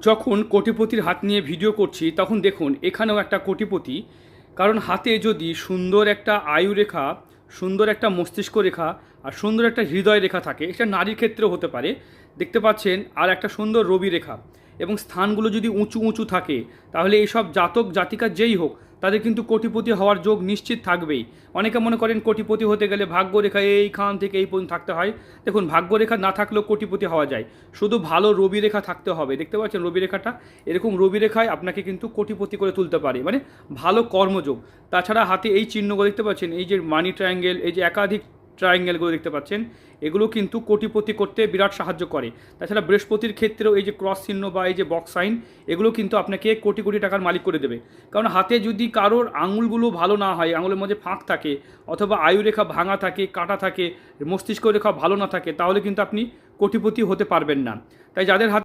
যখন কোটিপতির হাত নিয়ে ভিডিও করছি তখন দেখুন এখানেও একটা কোটিপতি, কারণ হাতে যদি সুন্দর একটা আয়ু রেখা, সুন্দর একটা মস্তিষ্ক রেখা আর সুন্দর একটা হৃদয় রেখা থাকে, এটা নারীর ক্ষেত্রেও হতে পারে, দেখতে পাচ্ছেন, আর একটা সুন্দর রবি রেখা এবং স্থানগুলো যদি উঁচু উঁচু থাকে, তাহলে এইসব জাতক জাতিকা যেই হোক তাদের কিন্তু কোটিপতি হওয়ার যোগ নিশ্চিত থাকবেই। অনেকে মনে করেন কোটিপতি হতে গেলে ভাগ্যরেখা এইখান থেকে এই পর্যন্ত থাকতে হয়। দেখুন, ভাগ্যরেখা না থাকলেও কোটিপতি হওয়া যায়, শুধু ভালো রবি রেখা থাকতে হবে। দেখতে পাচ্ছেন রবি রেখাটা, এরকম রবি রেখায় আপনাকে কিন্তু কোটিপতি করে তুলতে পারে, মানে ভালো কর্মযোগ। তাছাড়া হাতে এই চিহ্নগুলো দেখতে পাচ্ছেন, এই যে মানি ট্রায়াঙ্গেল, এই যে একাধিক ট্রায়াঙ্গেলগুলো দেখতে পাচ্ছেন, এগুলো কিন্তু কোটিপতি করতে বিরাট সাহায্য করে। তাছাড়া বৃহস্পতির ক্ষেত্রেও এই যে ক্রস চিহ্ন বা এই যে বক্স সাইন, এগুলো কিন্তু আপনাকে কোটি কোটি টাকার মালিক করে দেবে। কারণ হাতে যদি কারোর আঙুলগুলো ভালো না হয়, আঙুলের মধ্যে ফাঁক থাকে, অথবা আয়ুরেখা ভাঙা থাকে, কাটা থাকে, মস্তিষ্ক রেখা ভালো না থাকে, তাহলে কিন্তু আপনি কোটিপতি হতে পারবেন না। তাই যাদের হাতে